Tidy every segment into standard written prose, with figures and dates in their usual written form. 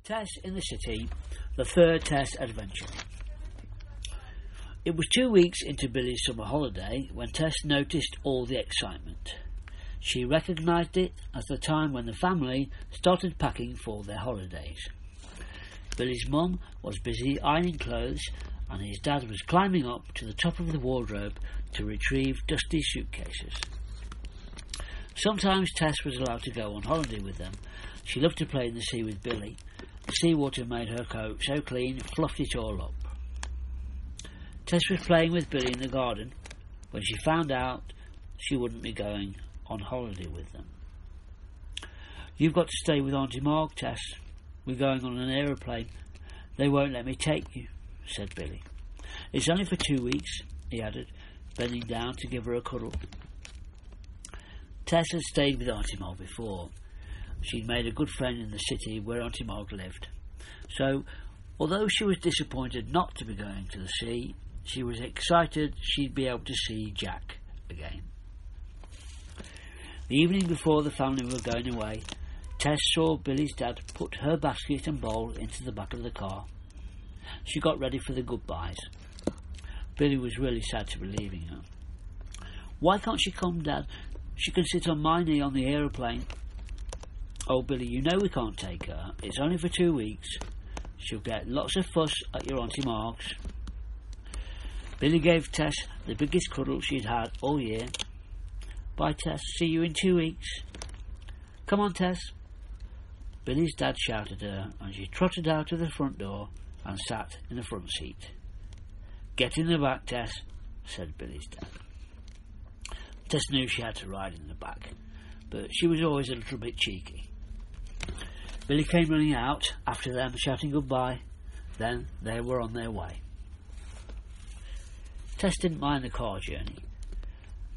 Tess in the City, the third Tess Adventure. It was 2 weeks into Billy's summer holiday when Tess noticed all the excitement. She recognised it as the time when the family started packing for their holidays. Billy's mum was busy ironing clothes and his dad was climbing up to the top of the wardrobe to retrieve dusty suitcases. Sometimes Tess was allowed to go on holiday with them. She loved to play in the sea with Billy. The seawater made her coat so clean it fluffed it all up. Tess was playing with Billy in the garden when she found out she wouldn't be going on holiday with them. "You've got to stay with Auntie Marg, Tess. We're going on an aeroplane. They won't let me take you," said Billy. "It's only for 2 weeks," he added, bending down to give her a cuddle. Tess had stayed with Auntie Marg before. She'd made a good friend in the city where Auntie Marg lived. So, although she was disappointed not to be going to the sea, she was excited she'd be able to see Jack again. The evening before the family were going away, Tess saw Billy's dad put her basket and bowl into the back of the car. She got ready for the goodbyes. Billy was really sad to be leaving her. "Why can't she come, Dad? She can sit on my knee on the aeroplane." "Oh, Billy, you know we can't take her. It's only for 2 weeks. She'll get lots of fuss at your Auntie Marg's." Billy gave Tess the biggest cuddle she'd had all year. "Bye, Tess. See you in 2 weeks." "Come on, Tess." Billy's dad shouted at her, and she trotted out of the front door and sat in the front seat. "Get in the back, Tess," said Billy's dad. Tess knew she had to ride in the back, but she was always a little bit cheeky. Billy came running out after them, shouting goodbye. Then they were on their way. Tess didn't mind the car journey.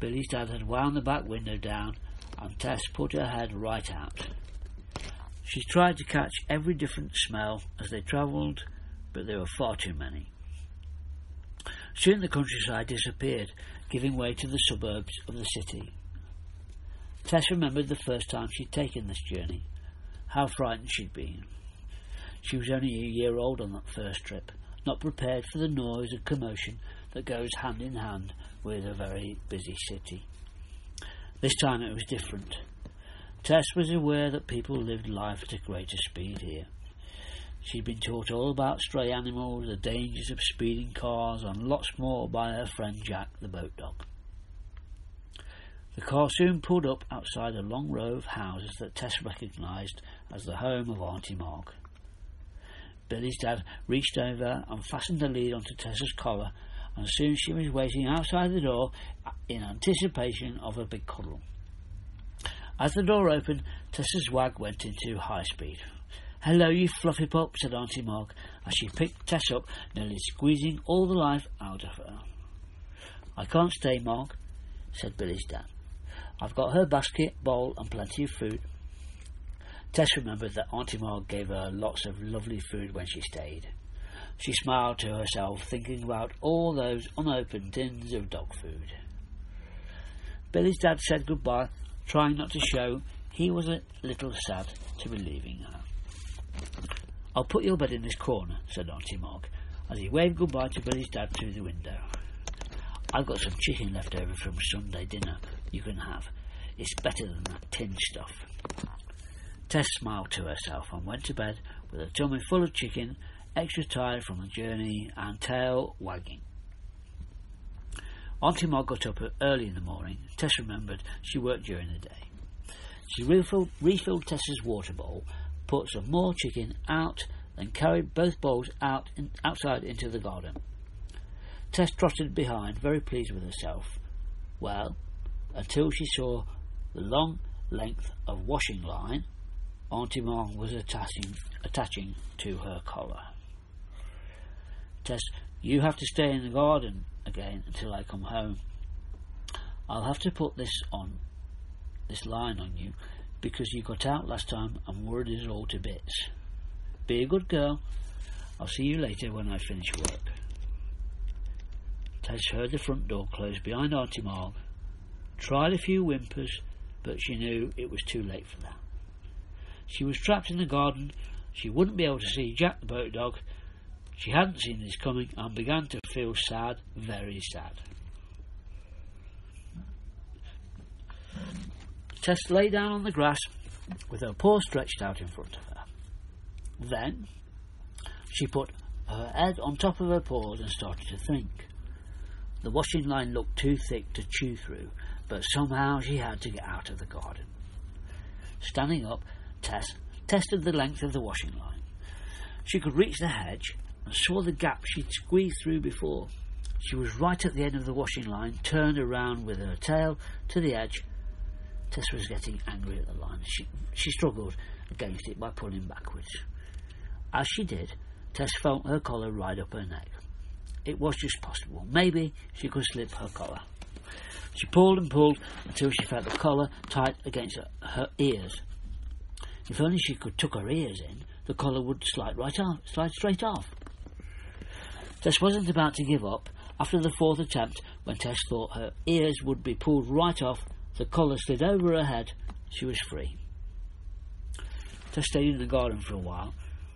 Billy's dad had wound the back window down, and Tess put her head right out. She tried to catch every different smell as they travelled, but there were far too many. Soon the countryside disappeared, giving way to the suburbs of the city. Tess remembered the first time she'd taken this journey, how frightened she'd been. She was only a year old on that first trip, not prepared for the noise and commotion that goes hand in hand with a very busy city. This time it was different. Tess was aware that people lived life at a greater speed here. She'd been taught all about stray animals, the dangers of speeding cars, and lots more by her friend Jack, the boat dog. The car soon pulled up outside a long row of houses that Tess recognised as the home of Auntie Marg. Billy's dad reached over and fastened the lead onto Tess's collar, and soon she was waiting outside the door in anticipation of a big cuddle. As the door opened, Tess's wag went into high speed. "Hello, you fluffy pup," said Auntie Marg, as she picked Tess up, nearly squeezing all the life out of her. "I can't stay, Marg," said Billy's dad. "I've got her basket, bowl, and plenty of food." Tess remembered that Auntie Marg gave her lots of lovely food when she stayed. She smiled to herself, thinking about all those unopened tins of dog food. Billy's dad said goodbye, trying not to show he was a little sad to be leaving her. "I'll put your bed in this corner," said Auntie Marg, as he waved goodbye to Billy's dad through the window. "I've got some chicken left over from Sunday dinner you can have. It's better than that tin stuff." Tess smiled to herself and went to bed with a tummy full of chicken, extra tired from the journey and tail wagging. Auntie Marg got up early in the morning. Tess remembered she worked during the day. She refilled Tess's water bowl, put some more chicken out, then carried both bowls outside into the garden. Tess trotted behind, very pleased with herself. Well, until she saw the long length of washing line Auntie Marg was attaching to her collar. "Tess, you have to stay in the garden again until I come home. I'll have to put this line on you because you got out last time and worried us all to bits. Be a good girl. I'll see you later when I finish work." Tess heard the front door close behind Auntie Marg, tried a few whimpers, but she knew it was too late for that. She was trapped in the garden, she wouldn't be able to see Jack the boat dog. She hadn't seen this coming and began to feel sad, very sad. Tess lay down on the grass with her paws stretched out in front of her. Then she put her head on top of her paws and started to think. The washing line looked too thick to chew through, but somehow she had to get out of the garden. Standing up, Tess tested the length of the washing line. She could reach the hedge and saw the gap she'd squeezed through before. She was right at the end of the washing line, turned around with her tail to the edge. Tess was getting angry at the line. She struggled against it by pulling backwards. As she did, Tess felt her collar right up her neck. It was just possible. Maybe she could slip her collar. She pulled and pulled until she felt the collar tight against her ears. If only she could tuck her ears in, the collar would slide straight off. Tess wasn't about to give up. After the fourth attempt, when Tess thought her ears would be pulled right off, the collar slid over her head. She was free. Tess stayed in the garden for a while.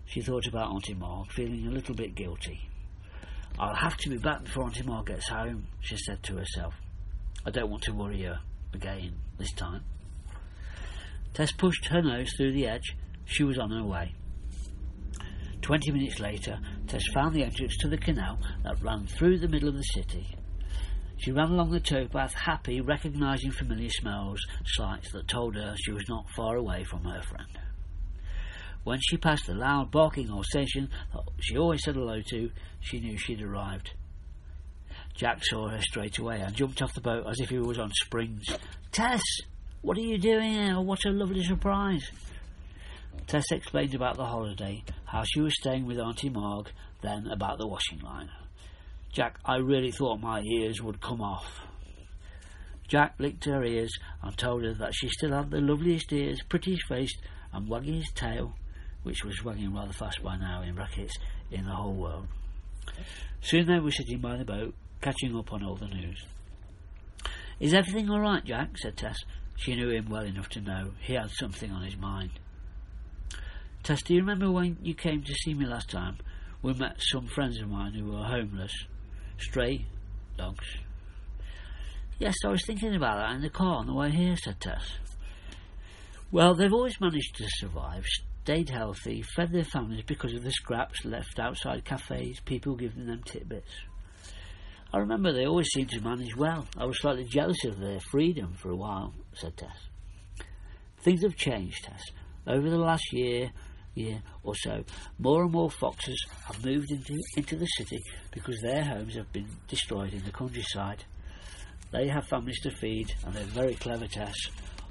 She thought about Auntie Marg, feeling a little bit guilty. "I'll have to be back before Auntie Marg gets home," she said to herself. "I don't want to worry her again this time." Tess pushed her nose through the edge. She was on her way. 20 minutes later, Tess found the entrance to the canal that ran through the middle of the city. She ran along the towpath, happy, recognising familiar smells, sights that told her she was not far away from her friend. When she passed the loud barking Alsatian that she always said hello to, she knew she'd arrived. Jack saw her straight away and jumped off the boat as if he was on springs. "Tess, what are you doing here? What a lovely surprise." Tess explained about the holiday, how she was staying with Auntie Marg, then about the washing line. "Jack, I really thought my ears would come off." Jack licked her ears and told her that she still had the loveliest ears, prettiest face, and waggiest tail, which was wagging rather fast by now, in brackets, in the whole world. Soon they were sitting by the boat, catching up on all the news. "Is everything all right, Jack?" said Tess. She knew him well enough to know he had something on his mind. "Tess, do you remember when you came to see me last time? We met some friends of mine who were homeless. Stray dogs." "Yes, I was thinking about that in the car on the way here," said Tess. "Well, they've always managed to survive, stayed healthy, fed their families because of the scraps left outside cafes, people giving them tidbits. I remember they always seemed to manage well. I was slightly jealous of their freedom for a while," said Tess. "Things have changed, Tess. Over the last year or so, more and more foxes have moved into the city because their homes have been destroyed in the countryside. They have families to feed, and they're very clever, Tess,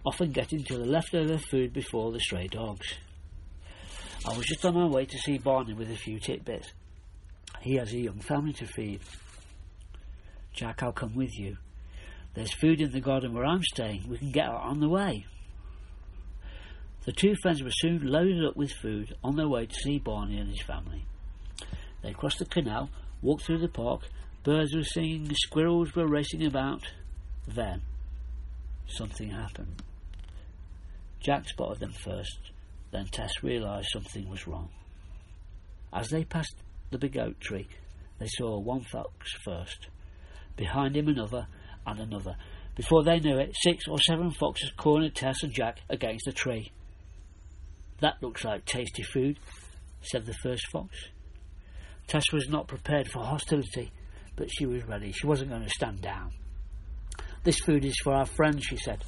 often getting to the leftover food before the stray dogs. I was just on my way to see Barney with a few tidbits. He has a young family to feed." "Jack, I'll come with you. There's food in the garden where I'm staying. We can get out on the way." The two friends were soon loaded up with food on their way to see Barney and his family. They crossed the canal, walked through the park. Birds were singing, squirrels were racing about. Then something happened. Jack spotted them first. Then Tess realised something was wrong. As they passed the big oak tree, they saw one fox first. Behind him another and another. Before they knew it, 6 or 7 foxes cornered Tess and Jack against the tree. "That looks like tasty food," said the first fox. Tess was not prepared for hostility, but she was ready. She wasn't going to stand down. "This food is for our friends," she said.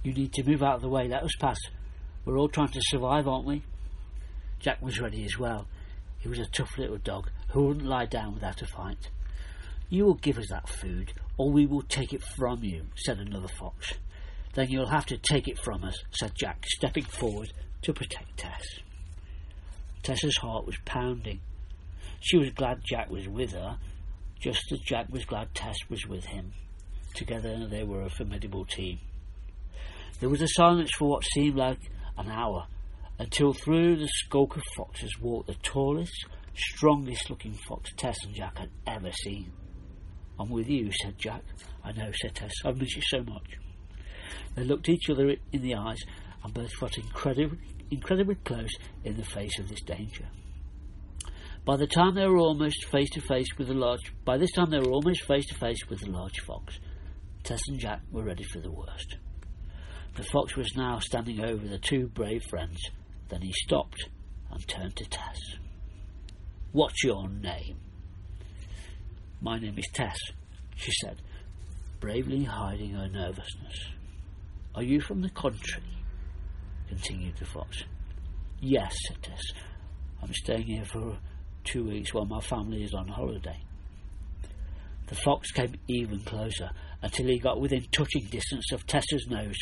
"You need to move out of the way. Let us pass. We're all trying to survive, aren't we?" Jack was ready as well. He was a tough little dog who wouldn't lie down without a fight. "You will give us that food, or we will take it from you," said another fox. "Then you'll have to take it from us," said Jack, stepping forward to protect Tess. Tess's heart was pounding. She was glad Jack was with her, just as Jack was glad Tess was with him. Together they were a formidable team. There was a silence for what seemed like an hour, until through the skulk of foxes walked the tallest, strongest-looking fox Tess and Jack had ever seen. "I'm with you," said Jack. "I know," said Tess. "I've missed you so much." They looked each other in the eyes and both felt incredibly incredibly close in the face of this danger. By this time they were almost face to face with the large fox. Tess and Jack were ready for the worst. The fox was now standing over the two brave friends. Then he stopped and turned to Tess. "What's your name?" "My name is Tess," she said, bravely hiding her nervousness. "Are you from the country?" continued the fox. "Yes," said Tess. "I'm staying here for 2 weeks while my family is on holiday." The fox came even closer until he got within touching distance of Tessa's nose,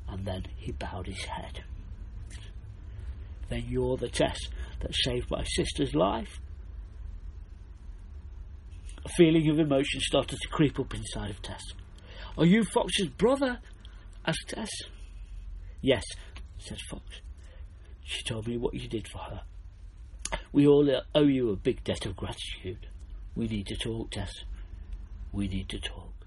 and then he bowed his head. "Then you're the Tess that saved my sister's life?" A feeling of emotion started to creep up inside of Tess. "Are you Fox's brother?" asked Tess. "Yes," said Fox. "She told me what you did for her. We all owe you a big debt of gratitude. We need to talk, Tess. We need to talk."